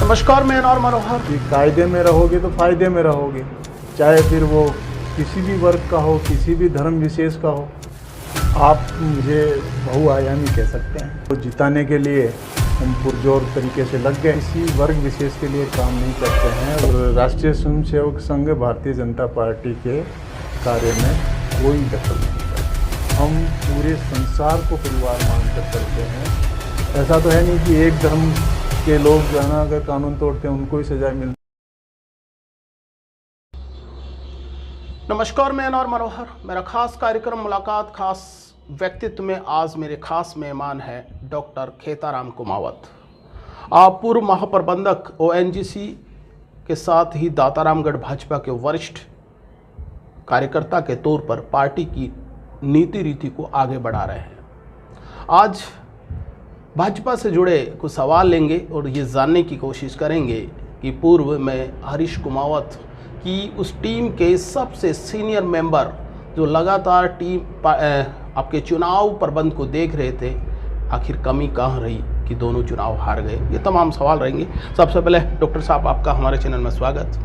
नमस्कार, मैं और मनोहर। कि कायदे में रहोगे तो फायदे में रहोगे, चाहे फिर वो किसी भी वर्ग का हो, किसी भी धर्म विशेष का हो। आप मुझे बहुआयामी कह सकते हैं। तो जिताने के लिए हम पुरजोर तरीके से लग गए, किसी वर्ग विशेष के लिए काम नहीं करते हैं। और राष्ट्रीय स्वयंसेवक संघ भारतीय जनता पार्टी के कार्य में कोई दखल नहीं करता। हम पूरे संसार को परिवार मानकर चलते हैं। ऐसा तो है नहीं कि एक धर्म के लोग जो है ना, अगर कानून तोड़ते हैं उनको ही सजा मिलती। नमस्कार, मैं और मनोहर। मेरा खास कार्यक्रम मुलाकात खास व्यक्तित्व में आज मेरे खास मेहमान हैं डॉक्टर खेताराम कुमावत। आप पूर्व महाप्रबंधक ओएनजीसी के साथ ही दातारामगढ़ भाजपा के वरिष्ठ कार्यकर्ता के तौर पर पार्टी की नीति रीति को आगे बढ़ा रहे हैं। आज भाजपा से जुड़े कुछ सवाल लेंगे और ये जानने की कोशिश करेंगे कि पूर्व में हरीश कुमावत की उस टीम के सबसे सीनियर मेंबर जो लगातार टीम आपके चुनाव प्रबंध को देख रहे थे, आखिर कमी कहाँ रही कि दोनों चुनाव हार गए। ये तमाम सवाल रहेंगे। सबसे पहले डॉक्टर साहब, आपका हमारे चैनल में स्वागत।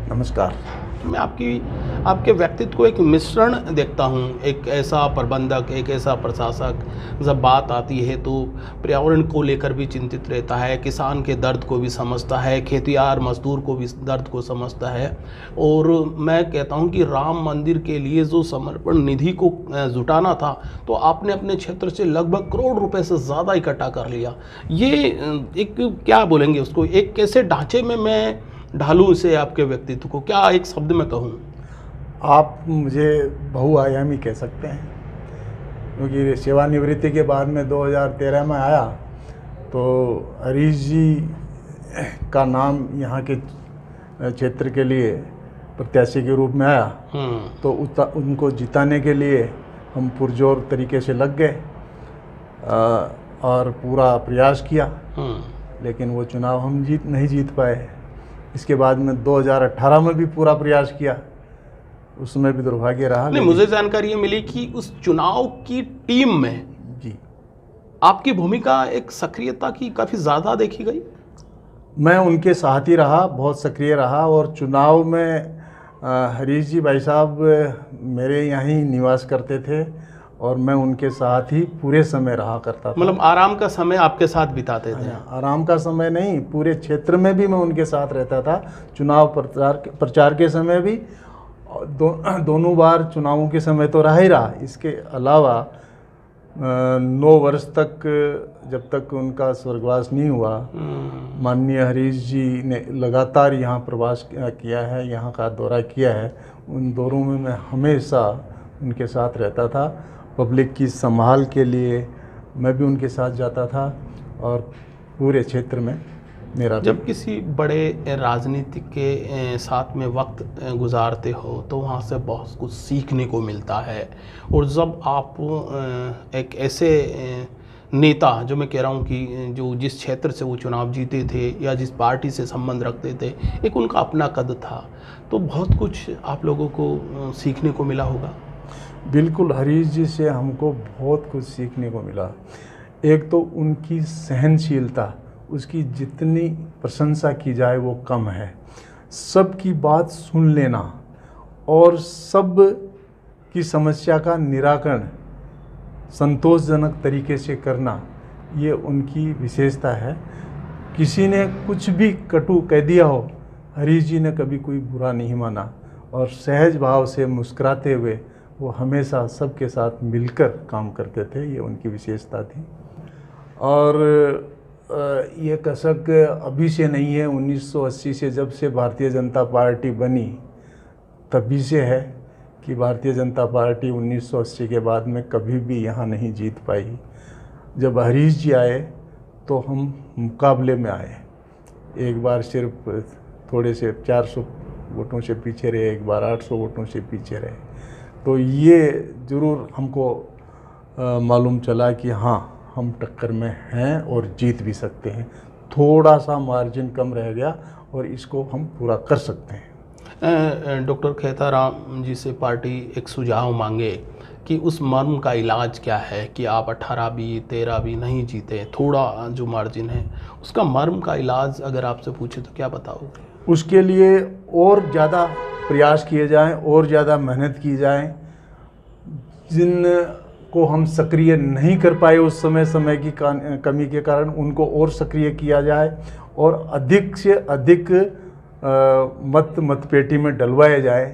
नमस्कार। मैं आपके व्यक्तित्व को एक मिश्रण देखता हूँ। एक ऐसा प्रबंधक, एक ऐसा प्रशासक, जब बात आती है तो पर्यावरण को लेकर भी चिंतित रहता है, किसान के दर्द को भी समझता है, खेतियार मजदूर को भी दर्द को समझता है। और मैं कहता हूँ कि राम मंदिर के लिए जो समर्पण निधि को जुटाना था, तो आपने अपने क्षेत्र से लगभग करोड़ रुपए से ज़्यादा इकट्ठा कर लिया। ये एक क्या बोलेंगे उसको, एक कैसे ढांचे में मैं ढालूं इसे आपके व्यक्तित्व को, क्या एक शब्द में कहूँ? आप मुझे बहुआयामी कह सकते हैं, क्योंकि सेवानिवृत्ति के बाद में 2013 में आया तो हरीश जी का नाम यहाँ के क्षेत्र के लिए प्रत्याशी के रूप में आया। तो उनको जिताने के लिए हम पुरजोर तरीके से लग गए और पूरा प्रयास किया, लेकिन वो चुनाव हम नहीं जीत पाए। इसके बाद में 2018 में भी पूरा प्रयास किया, उसमें भी दुर्भाग्य रहा। नहीं, मुझे जानकारी ये मिली कि उस चुनाव की टीम में जी आपकी भूमिका एक सक्रियता की काफ़ी ज़्यादा देखी गई। मैं उनके साथ ही रहा, बहुत सक्रिय रहा। और चुनाव में हरीश जी भाई साहब मेरे यहाँ ही निवास करते थे और मैं उनके साथ ही पूरे समय रहा करता था। मतलब आराम का समय आपके साथ बिताते थे? आराम का समय नहीं, पूरे क्षेत्र में भी मैं उनके साथ रहता था। चुनाव प्रचार के समय भी, दोनों बार चुनावों के समय तो रहा ही रहा। इसके अलावा 9 वर्ष तक, जब तक उनका स्वर्गवास नहीं हुआ, माननीय हरीश जी ने लगातार यहाँ प्रवास किया है, यहाँ का दौरा किया है। उन दौरों में मैं हमेशा उनके साथ रहता था। पब्लिक की संभाल के लिए मैं भी उनके साथ जाता था और पूरे क्षेत्र में मेरा जब किसी बड़े राजनीतिक के साथ में वक्त गुजारते हो तो वहाँ से बहुत कुछ सीखने को मिलता है। और जब आप एक ऐसे नेता, जो मैं कह रहा हूँ कि जो जिस क्षेत्र से वो चुनाव जीते थे या जिस पार्टी से संबंध रखते थे, एक उनका अपना कद था, तो बहुत कुछ आप लोगों को सीखने को मिला होगा। बिल्कुल, हरीश जी से हमको बहुत कुछ सीखने को मिला। एक तो उनकी सहनशीलता, उसकी जितनी प्रशंसा की जाए वो कम है। सबकी बात सुन लेना और सब की समस्या का निराकरण संतोषजनक तरीके से करना, ये उनकी विशेषता है। किसी ने कुछ भी कटु कह दिया हो, हरीश जी ने कभी कोई बुरा नहीं माना और सहज भाव से मुस्कुराते हुए वो हमेशा सबके साथ मिलकर काम करते थे। ये उनकी विशेषता थी। और ये कसक अभी से नहीं है, 1980 से, जब से भारतीय जनता पार्टी बनी तभी से है कि भारतीय जनता पार्टी 1980 के बाद में कभी भी यहाँ नहीं जीत पाई। जब हरीश जी आए तो हम मुकाबले में आए। एक बार सिर्फ थोड़े से 400 वोटों से पीछे रहे, एक बार 800 वोटों से पीछे रहे। तो ये ज़रूर हमको मालूम चला कि हाँ, हम टक्कर में हैं और जीत भी सकते हैं। थोड़ा सा मार्जिन कम रह गया और इसको हम पूरा कर सकते हैं। डॉक्टर खेताराम जी से पार्टी एक सुझाव मांगे कि उस मर्म का इलाज क्या है कि आप 18 भी 13 भी नहीं जीते, थोड़ा जो मार्जिन है उसका मर्म का इलाज अगर आपसे पूछे तो क्या बताओगे? उसके लिए और ज़्यादा प्रयास किए जाएं और ज़्यादा मेहनत की जाए। जिन को हम सक्रिय नहीं कर पाए उस समय की कमी के कारण उनको और सक्रिय किया जाए और अधिक से अधिक मतपेटी में डलवाए जाए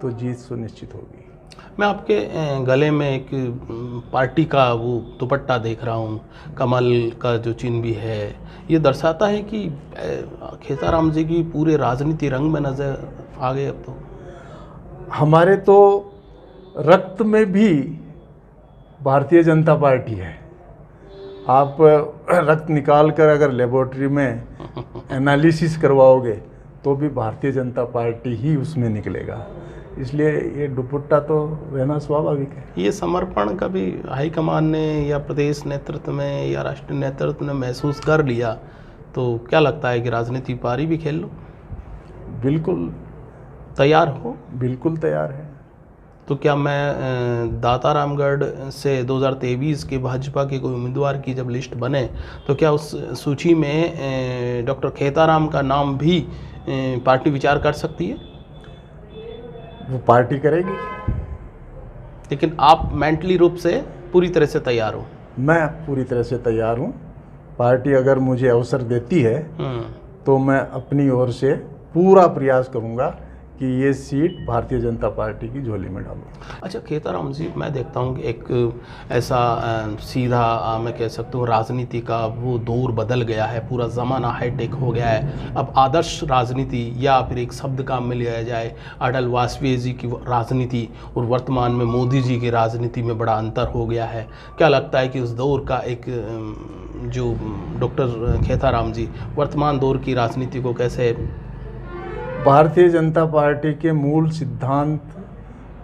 तो जीत सुनिश्चित होगी। मैं आपके गले में एक पार्टी का वो दुपट्टा देख रहा हूँ, कमल का जो चिन्ह भी है, ये दर्शाता है कि खेताराम जी की पूरे राजनीति रंग में नज़र आ गए अब तो। हमारे तो रक्त में भी भारतीय जनता पार्टी है। आप रक्त निकाल कर अगर लेबोरेटरी में एनालिसिस करवाओगे तो भी भारतीय जनता पार्टी ही उसमें निकलेगा। इसलिए ये दुपट्टा तो रहना स्वाभाविक है। ये समर्पण कभी हाईकमान ने या प्रदेश नेतृत्व में या राष्ट्रीय नेतृत्व ने महसूस कर लिया तो क्या लगता है कि राजनीति पारी भी खेल लो? बिल्कुल तैयार हो? बिल्कुल तैयार है। तो क्या मैं दातारामगढ़ से 2023 के भाजपा के कोई उम्मीदवार की जब लिस्ट बने तो क्या उस सूची में डॉक्टर खेताराम का नाम भी पार्टी विचार कर सकती है? वो पार्टी करेगी। लेकिन आप मेंटली रूप से पूरी तरह से तैयार हो? मैं पूरी तरह से तैयार हूँ। पार्टी अगर मुझे अवसर देती है तो मैं अपनी ओर से पूरा प्रयास करूँगा कि ये सीट भारतीय जनता पार्टी की झोली में डालूँ। अच्छा खेताराम जी, मैं देखता हूँ कि एक ऐसा सीधा मैं कह सकता हूँ राजनीति का वो दौर बदल गया है, पूरा ज़माना हाईटेक हो गया है। अब आदर्श राजनीति या फिर एक शब्द काम में लिया जाए अटल वाजपेयी जी की राजनीति और वर्तमान में मोदी जी की राजनीति में बड़ा अंतर हो गया है। क्या लगता है कि उस दौर का एक जो डॉक्टर खेताराम जी वर्तमान दौर की राजनीति को कैसे? भारतीय जनता पार्टी के मूल सिद्धांत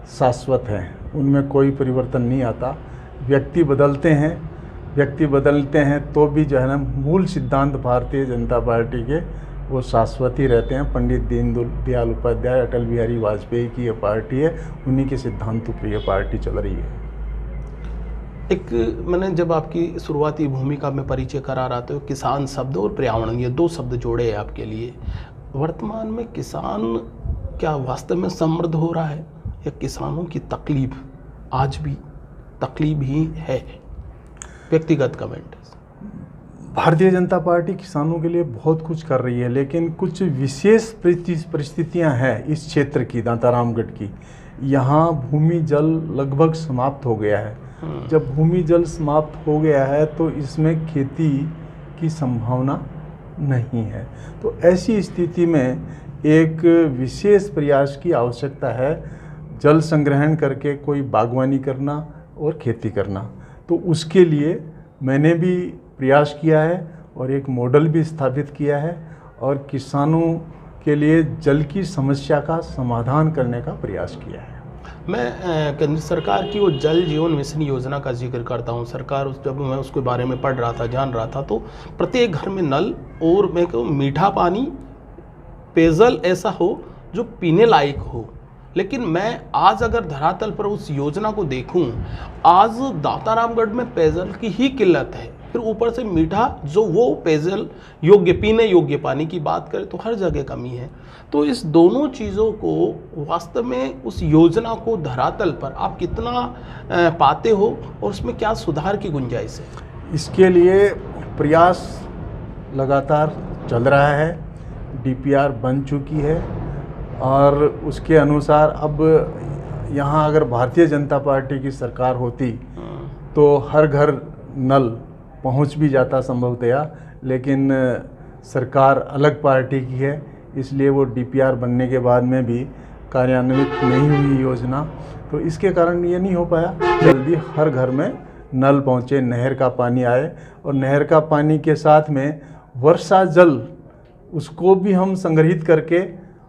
शाश्वत हैं, उनमें कोई परिवर्तन नहीं आता। व्यक्ति बदलते हैं तो भी जो है ना मूल सिद्धांत भारतीय जनता पार्टी के वो शाश्वत ही रहते हैं। पंडित दीनदयाल उपाध्याय, अटल बिहारी वाजपेयी की ये पार्टी है, उन्हीं के सिद्धांतों पर ये पार्टी चल रही है। एक मैंने जब आपकी शुरुआती भूमिका में परिचय करा रहा था, किसान शब्द और पर्यावरण ये दो शब्द जोड़े हैं आपके लिए। वर्तमान में किसान क्या वास्तव में समृद्ध हो रहा है या किसानों की तकलीफ आज भी तकलीफ ही है? व्यक्तिगत कमेंट। भारतीय जनता पार्टी किसानों के लिए बहुत कुछ कर रही है, लेकिन कुछ विशेष परिस्थितियां हैं इस क्षेत्र की, दातारामगढ़ की। यहाँ भूमि जल लगभग समाप्त हो गया है। जब भूमि जल समाप्त हो गया है तो इसमें खेती की संभावना नहीं है। तो ऐसी स्थिति में एक विशेष प्रयास की आवश्यकता है, जल संग्रहण करके कोई बागवानी करना और खेती करना। तो उसके लिए मैंने भी प्रयास किया है और एक मॉडल भी स्थापित किया है और किसानों के लिए जल की समस्या का समाधान करने का प्रयास किया है। मैं केंद्र सरकार की वो जल जीवन मिशन योजना का जिक्र करता हूँ। सरकार जब मैं उसके बारे में पढ़ रहा था, जान रहा था, तो प्रत्येक घर में नल और मैं कहूँ मीठा पानी, पेयजल ऐसा हो जो पीने लायक हो। लेकिन मैं आज अगर धरातल पर उस योजना को देखूं, आज दातारामगढ़ में पेयजल की ही किल्लत है, फिर ऊपर से मीठा जो वो पेयजल योग्य पीने योग्य पानी की बात करें तो हर जगह कमी है। तो इस दोनों चीज़ों को वास्तव में उस योजना को धरातल पर आप कितना पाते हो और उसमें क्या सुधार की गुंजाइश है? इसके लिए प्रयास लगातार चल रहा है। डीपीआर बन चुकी है और उसके अनुसार अब यहाँ अगर भारतीय जनता पार्टी की सरकार होती तो हर घर नल पहुँच भी जाता संभवतया, लेकिन सरकार अलग पार्टी की है, इसलिए वो डीपीआर बनने के बाद में भी कार्यान्वित नहीं हुई योजना। तो इसके कारण ये नहीं हो पाया जल्दी हर घर में नल पहुँचे, नहर का पानी आए और नहर का पानी के साथ में वर्षा जल उसको भी हम संग्रहित करके,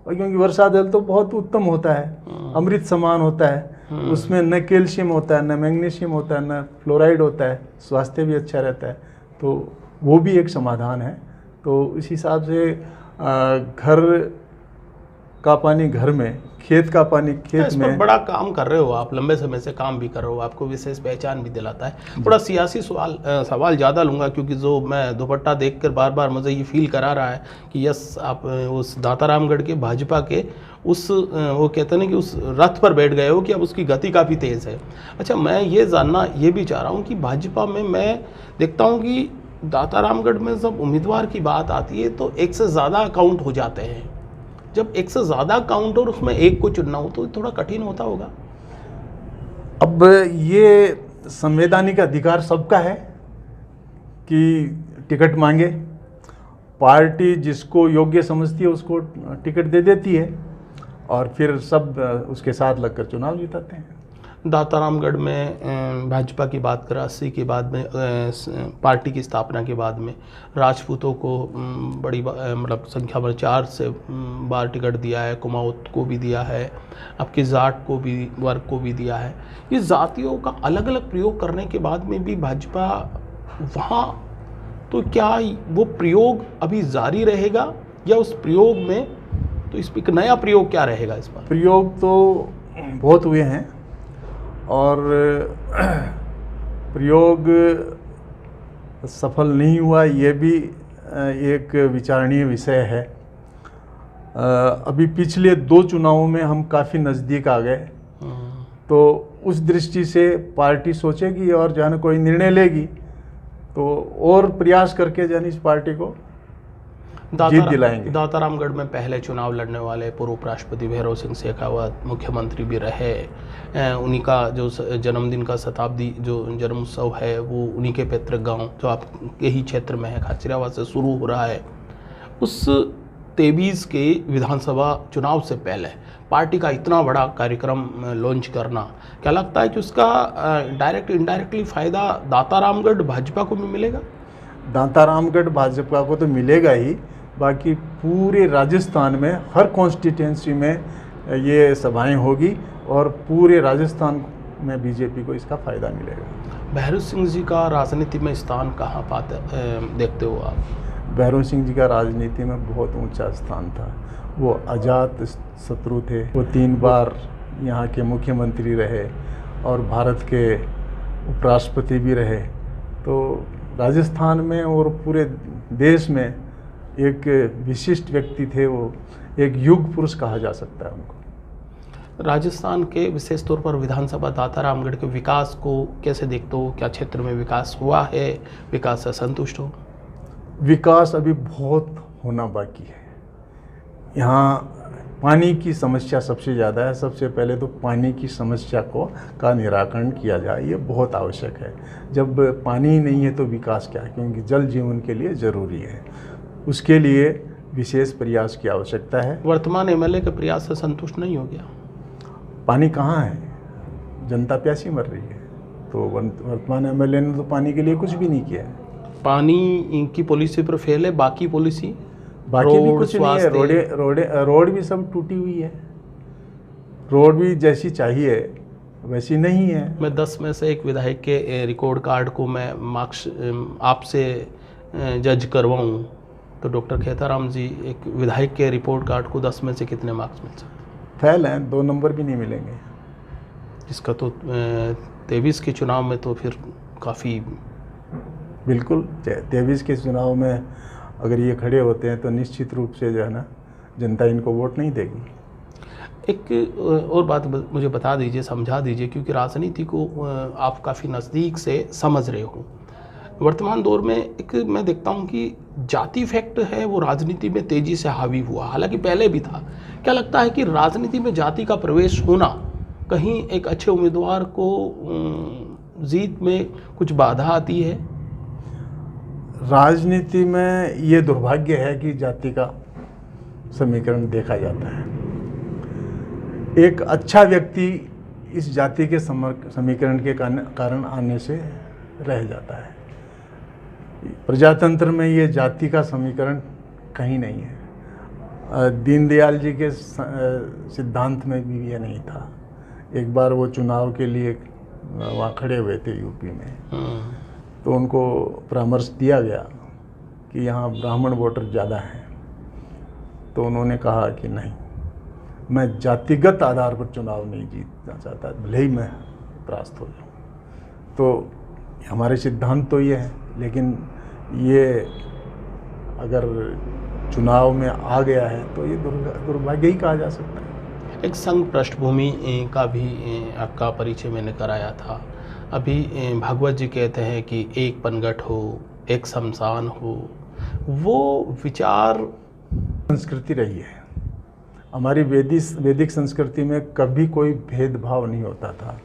और क्योंकि वर्षा जल तो बहुत उत्तम होता है, अमृत समान होता है, उसमें न कैल्शियम होता है, न मैग्नीशियम होता है, न फ्लोराइड होता है, स्वास्थ्य भी अच्छा रहता है, तो वो भी एक समाधान है। तो इस हिसाब से घर का पानी घर में, खेत का पानी खेत इस पर में। बड़ा काम कर रहे हो आप, लंबे समय से काम भी कर रहे हो, आपको विशेष पहचान भी दिलाता है। थोड़ा सियासी सवाल ज़्यादा लूँगा, क्योंकि जो मैं दुपट्टा देखकर बार बार मुझे ये फील करा रहा है कि यस, आप उस दातारामगढ़ के भाजपा के उस वो कहते हैं ना कि उस रथ पर बैठ गए हो कि अब उसकी गति काफ़ी तेज़ है। अच्छा, मैं ये जानना ये भी चाह रहा हूँ कि भाजपा में मैं देखता हूँ कि दातारामगढ़ में जब उम्मीदवार की बात आती है तो एक से ज़्यादा अकाउंट हो जाते हैं। जब एक से ज़्यादा अकाउंट और उसमें एक को चुनना हो तो थोड़ा कठिन होता होगा। अब ये संवैधानिक अधिकार सबका है कि टिकट मांगे, पार्टी जिसको योग्य समझती है उसको टिकट दे देती है और फिर सब उसके साथ लगकर चुनाव जिताते हैं। दातारामगढ़ में भाजपा की बात करें, 80 के बाद में पार्टी की स्थापना के बाद में राजपूतों को बड़ी मतलब संख्या में 4 से बार टिकट दिया है, कुमाऊत को भी दिया है, आपके जाट को भी, वर्ग को भी दिया है। ये जातियों का अलग अलग प्रयोग करने के बाद में भी भाजपा वहाँ, तो क्या वो प्रयोग अभी जारी रहेगा या उस प्रयोग में तो इस एक नया प्रयोग क्या रहेगा इस पर? प्रयोग तो बहुत हुए हैं और प्रयोग सफल नहीं हुआ, ये भी एक विचारणीय विषय है। अभी पिछले 2 चुनावों में हम काफ़ी नज़दीक आ गए, तो उस दृष्टि से पार्टी सोचेगी और जाने कोई निर्णय लेगी तो और प्रयास करके जाने इस पार्टी को जीत दिलाएंगे। दातारामगढ़ में पहले चुनाव लड़ने वाले पूर्व उपराष्ट्रपति भैरव सिंह शेखावत मुख्यमंत्री भी रहे, उन्हीं का जो जन्मदिन का शताब्दी जो जन्मोत्सव है वो उन्हीं के पैतृक गांव जो आपके ही क्षेत्र में है, खाचरियावाद से शुरू हो रहा है। उस 23 के विधानसभा चुनाव से पहले पार्टी का इतना बड़ा कार्यक्रम लॉन्च करना, क्या लगता है कि उसका डायरेक्ट इनडायरेक्टली फ़ायदा दातारामगढ़ भाजपा को भी मिलेगा? दातारामगढ़ भाजपा को तो मिलेगा ही, बाकी पूरे राजस्थान में हर कॉन्स्टिट्यूंसी में ये सभाएं होगी और पूरे राजस्थान में बीजेपी को इसका फ़ायदा मिलेगा। भैरव सिंह जी का राजनीति में स्थान कहाँ पाते देखते हो आप? भैरव सिंह जी का राजनीति में बहुत ऊंचा स्थान था। वो अजात शत्रु थे, वो 3 बार यहाँ के मुख्यमंत्री रहे और भारत के उपराष्ट्रपति भी रहे। तो राजस्थान में और पूरे देश में एक विशिष्ट व्यक्ति थे, वो एक युग पुरुष कहा जा सकता है उनको। राजस्थान के विशेष तौर पर विधानसभा दातारामगढ़ के विकास को कैसे देखते हो? क्या क्षेत्र में विकास हुआ है, विकास से संतुष्ट हो? विकास अभी बहुत होना बाकी है। यहाँ पानी की समस्या सबसे ज़्यादा है। सबसे पहले तो पानी की समस्या का निराकरण किया जाए, ये बहुत आवश्यक है। जब पानी नहीं है तो विकास क्या है, क्योंकि जल जीवन के लिए ज़रूरी है। उसके लिए विशेष प्रयास की आवश्यकता है। वर्तमान एमएलए के प्रयास से संतुष्ट नहीं हो गया? पानी कहाँ है, जनता प्यासी मर रही है। तो वर्तमान एमएलए ने तो पानी के लिए कुछ भी नहीं किया है। पानी की पॉलिसी पर फेल है, बाकी पॉलिसी बाकी भी कुछ नहीं है। रोड भी सब टूटी हुई है। रोड भी जैसी चाहिए वैसी नहीं है। मैं 10 में से एक विधायक के रिकॉर्ड कार्ड को मैं मार्क्स आपसे जज करवाऊं तो डॉक्टर खेताराम जी एक विधायक के रिपोर्ट कार्ड को 10 में से कितने मार्क्स मिल सकते? फेल हैं, 2 नंबर भी नहीं मिलेंगे। इसका तो 23 के चुनाव में तो फिर काफ़ी बिल्कुल 23 के चुनाव में अगर ये खड़े होते हैं तो निश्चित रूप से जो है ना, जनता इनको वोट नहीं देगी। एक और बात मुझे बता दीजिए, समझा दीजिए, क्योंकि राजनीति को आप काफ़ी नज़दीक से समझ रहे हो। वर्तमान दौर में एक मैं देखता हूँ कि जाति फैक्ट है वो राजनीति में तेज़ी से हावी हुआ, हालांकि पहले भी था। क्या लगता है कि राजनीति में जाति का प्रवेश होना कहीं एक अच्छे उम्मीदवार को जीत में कुछ बाधा आती है? राजनीति में ये दुर्भाग्य है कि जाति का समीकरण देखा जाता है। एक अच्छा व्यक्ति इस जाति के समीकरण के कारण आने से रह जाता है। प्रजातंत्र में ये जाति का समीकरण कहीं नहीं है। दीनदयाल जी के सिद्धांत में भी ये नहीं था। एक बार वो चुनाव के लिए वहाँ खड़े हुए थे यूपी में, तो उनको परामर्श दिया गया कि यहाँ ब्राह्मण वोटर ज़्यादा हैं, तो उन्होंने कहा कि नहीं, मैं जातिगत आधार पर चुनाव नहीं जीतना चाहता, भले ही मैं परास्त हो जाऊँ। तो हमारे सिद्धांत तो ये हैं, लेकिन ये अगर चुनाव में आ गया है तो ये दुर्भाग्य ही कहा जा सकता है। एक संघ पृष्ठभूमि का भी आपका परिचय मैंने कराया था। अभी भागवत जी कहते हैं कि एक पनघट हो, एक शमशान हो, वो विचार संस्कृति रही है हमारी। वैदिक संस्कृति में कभी कोई भेदभाव नहीं होता था,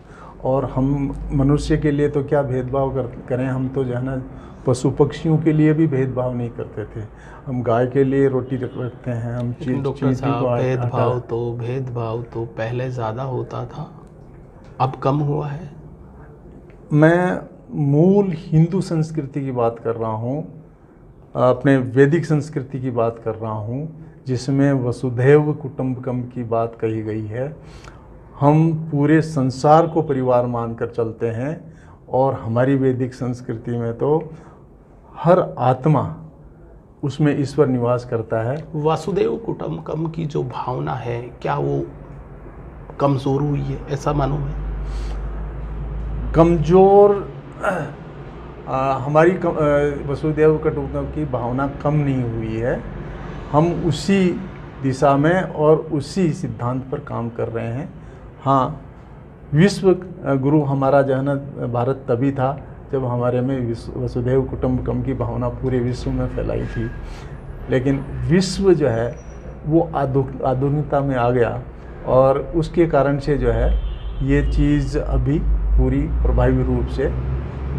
और हम मनुष्य के लिए तो क्या भेदभाव करें, हम तो जो है ना पशु पक्षियों के लिए भी भेदभाव नहीं करते थे। हम गाय के लिए रोटी रखते हैं, हम डॉक्टर साहब भेदभाव तो पहले ज़्यादा होता था, अब कम हुआ है। मैं मूल हिंदू संस्कृति की बात कर रहा हूँ, अपने वैदिक संस्कृति की बात कर रहा हूँ, जिसमें वसुधैव कुटुंबकम की बात कही गई है। हम पूरे संसार को परिवार मानकर चलते हैं, और हमारी वैदिक संस्कृति में तो हर आत्मा उसमें ईश्वर निवास करता है। वासुदेव कुटुंबकम की जो भावना है, क्या वो कमज़ोर हुई है, ऐसा मानो है? कमज़ोर हमारी वसुदेव कुटुंबकम की भावना कम नहीं हुई है। हम उसी दिशा में और उसी सिद्धांत पर काम कर रहे हैं। हाँ, विश्व गुरु हमारा जो है ना भारत तभी था जब हमारे में वसुधैव कुटुंबकम की भावना पूरे विश्व में फैलाई थी। लेकिन विश्व जो है वो आधुनिकता में आ गया, और उसके कारण से जो है ये चीज़ अभी पूरी प्रभावी रूप से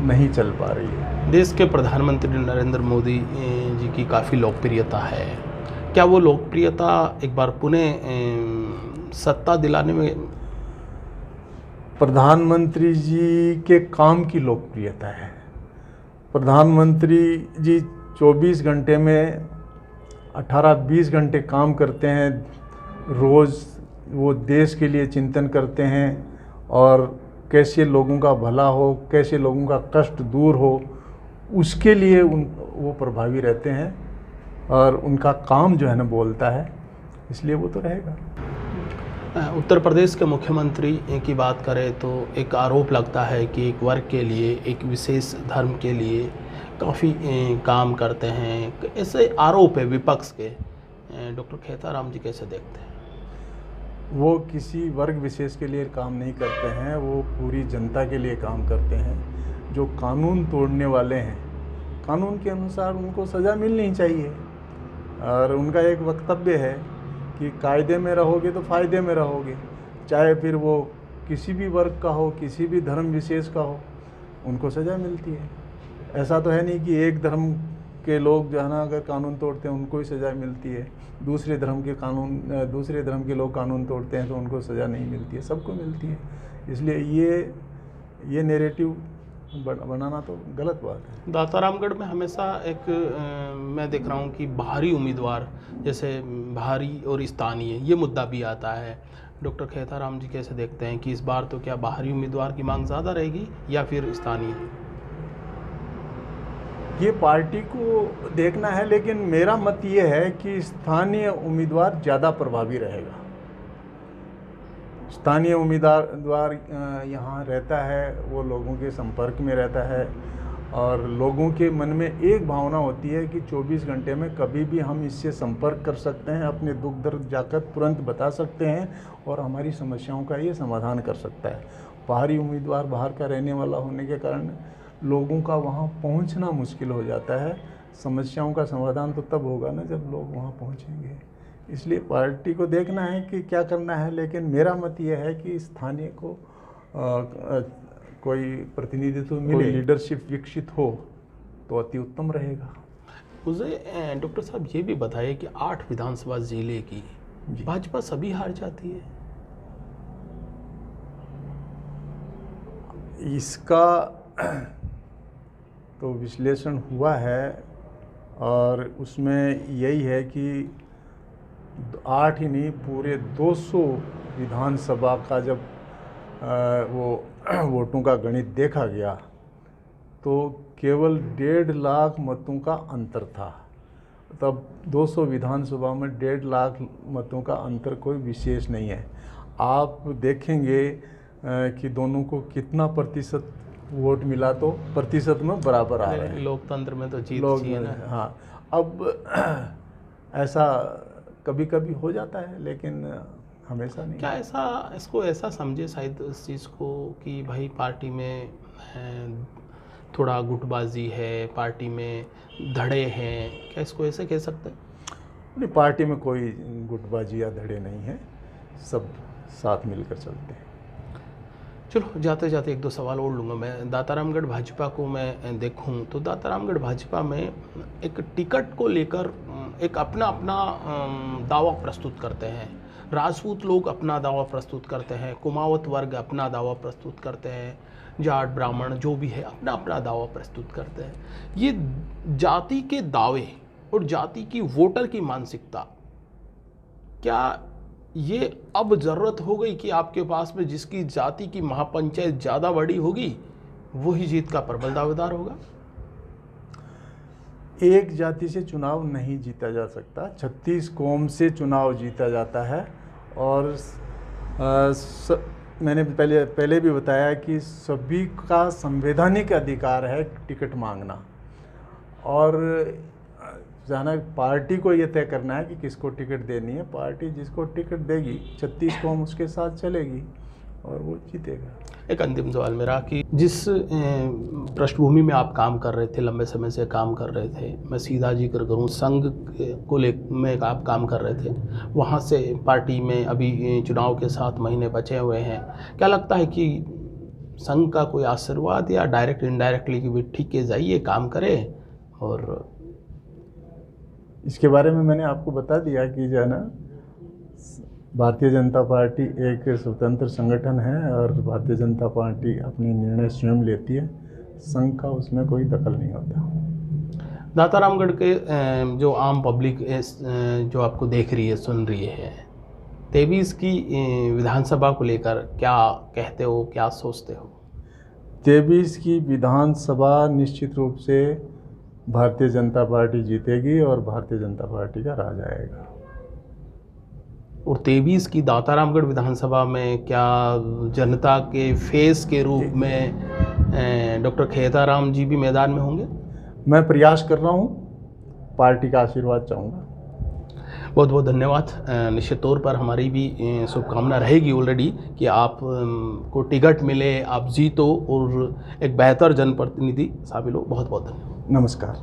नहीं चल पा रही है। देश के प्रधानमंत्री नरेंद्र मोदी जी की काफ़ी लोकप्रियता है। क्या वो लोकप्रियता एक बार पुनः सत्ता दिलाने में? प्रधानमंत्री जी के काम की लोकप्रियता है। प्रधानमंत्री जी 24 घंटे में 18-20 घंटे काम करते हैं रोज़। वो देश के लिए चिंतन करते हैं, और कैसे लोगों का भला हो, कैसे लोगों का कष्ट दूर हो, उसके लिए वो प्रभावी रहते हैं, और उनका काम जो है ना बोलता है, इसलिए वो तो रहेगा। उत्तर प्रदेश के मुख्यमंत्री की बात करें तो एक आरोप लगता है कि एक वर्ग के लिए, एक विशेष धर्म के लिए काफ़ी काम करते हैं, ऐसे आरोप है विपक्ष के। डॉक्टर खेताराम जी कैसे देखते हैं? वो किसी वर्ग विशेष के लिए काम नहीं करते हैं, वो पूरी जनता के लिए काम करते हैं। जो कानून तोड़ने वाले हैं, कानून के अनुसार उनको सज़ा मिलनी चाहिए, और उनका एक वक्तव्य है कि कायदे में रहोगे तो फ़ायदे में रहोगे, चाहे फिर वो किसी भी वर्ग का हो, किसी भी धर्म विशेष का हो, उनको सज़ा मिलती है। ऐसा तो है नहीं कि एक धर्म के लोग जो है ना अगर कानून तोड़ते हैं उनको ही सज़ा मिलती है, दूसरे धर्म के लोग कानून तोड़ते हैं तो उनको सज़ा नहीं मिलती है, सबको मिलती है। इसलिए ये नैरेटिव बनाना तो गलत बात है। दातारामगढ़ में हमेशा एक मैं देख रहा हूँ कि बाहरी उम्मीदवार, जैसे बाहरी और स्थानीय, ये मुद्दा भी आता है। डॉक्टर खेताराम जी कैसे देखते हैं कि इस बार तो क्या बाहरी उम्मीदवार की मांग ज़्यादा रहेगी या फिर स्थानीय? ये पार्टी को देखना है, लेकिन मेरा मत ये है कि स्थानीय उम्मीदवार ज़्यादा प्रभावी रहेगा। स्थानीय उम्मीदवार यहाँ रहता है, वो लोगों के संपर्क में रहता है, और लोगों के मन में एक भावना होती है कि 24 घंटे में कभी भी हम इससे संपर्क कर सकते हैं, अपने दुख दर्द जाकर तुरंत बता सकते हैं, और हमारी समस्याओं का ये समाधान कर सकता है। बाहरी उम्मीदवार बाहर का रहने वाला होने के कारण लोगों का वहाँ पहुँचना मुश्किल हो जाता है। समस्याओं का समाधान तो तब होगा ना जब लोग वहाँ पहुँचेंगे। इसलिए पार्टी को देखना है कि क्या करना है, लेकिन मेरा मत यह है कि स्थानीय को कोई प्रतिनिधित्व मिले, लीडरशिप विकसित हो तो अति उत्तम रहेगा। मुझे डॉक्टर साहब ये भी बताइए कि 8 विधानसभा जिले की भाजपा सभी हार जाती है, इसका तो विश्लेषण हुआ है, और उसमें यही है कि 8 ही नहीं, पूरे 200 विधानसभा का जब वो वोटों का गणित देखा गया तो केवल 1.5 लाख मतों का अंतर था, तब 200 विधानसभा में 1.5 लाख मतों का अंतर कोई विशेष नहीं है। आप देखेंगे कि दोनों को कितना प्रतिशत वोट मिला तो प्रतिशत में बराबर आ रहे हैं। लोकतंत्र में तो जीत लोग चाहिए ना। हाँ, अब ऐसा कभी कभी हो जाता है लेकिन हमेशा नहीं। क्या ऐसा इसको ऐसा समझे शायद इस चीज़ को कि भाई पार्टी में थोड़ा गुटबाजी है, पार्टी में धड़े हैं, क्या इसको ऐसे कह सकते हैं? नहीं, पार्टी में कोई गुटबाजी या धड़े नहीं है, सब साथ मिलकर चलते हैं। चलो जाते जाते एक दो सवाल और लूँगा मैं। दातारामगढ़ भाजपा को मैं देखूं तो दातारामगढ़ भाजपा में एक टिकट को लेकर एक अपना अपना दावा प्रस्तुत करते हैं। राजपूत लोग अपना दावा प्रस्तुत करते हैं, कुमावत वर्ग अपना दावा प्रस्तुत करते हैं, जाट ब्राह्मण जो भी है अपना अपना दावा प्रस्तुत करते हैं। ये जाति के दावे और जाति की वोटर की मानसिकता, क्या ये अब ज़रूरत हो गई कि आपके पास में जिसकी जाति की महापंचायत ज़्यादा बड़ी होगी वही जीत का प्रबल दावेदार होगा? एक जाति से चुनाव नहीं जीता जा सकता, 36 कौम से चुनाव जीता जाता है। और मैंने पहले भी बताया कि सभी का संवैधानिक अधिकार है टिकट मांगना, और जाना पार्टी को ये तय करना है कि किसको टिकट देनी है। पार्टी जिसको टिकट देगी 36 कौम उसके साथ चलेगी और वो जीतेगा। एक अंतिम सवाल मेरा कि जिस पृष्ठभूमि में आप काम कर रहे थे, लंबे समय से काम कर रहे थे, मैं सीधा जिक्र करूं संघ को में आप काम कर रहे थे, वहां से पार्टी में अभी चुनाव के 7 महीने बचे हुए हैं, क्या लगता है कि संघ का कोई आशीर्वाद या डायरेक्ट इनडायरेक्टली कि भी ठीक है जाइए काम करें? और इसके बारे में मैंने आपको बता दिया कि जो है ना, भारतीय जनता पार्टी एक स्वतंत्र संगठन है और भारतीय जनता पार्टी अपनी निर्णय स्वयं लेती है, संघ का उसमें कोई दखल नहीं होता। दातारामगढ़ के जो आम पब्लिक जो आपको देख रही है, सुन रही है, 23 की विधानसभा को लेकर क्या कहते हो, क्या सोचते हो? 23 की विधानसभा निश्चित रूप से भारतीय जनता पार्टी जीतेगी और भारतीय जनता पार्टी का राज आएगा। और 23 की दातारामगढ़ विधानसभा में क्या जनता के फेस के रूप में डॉक्टर खेताराम जी भी मैदान में होंगे? मैं प्रयास कर रहा हूँ, पार्टी का आशीर्वाद चाहूँगा। बहुत बहुत धन्यवाद। निश्चित तौर पर हमारी भी शुभकामना रहेगी ऑलरेडी कि आप को टिकट मिले, आप जीतो और एक बेहतर जनप्रतिनिधि साबिल हो। बहुत बहुत धन्यवाद। नमस्कार।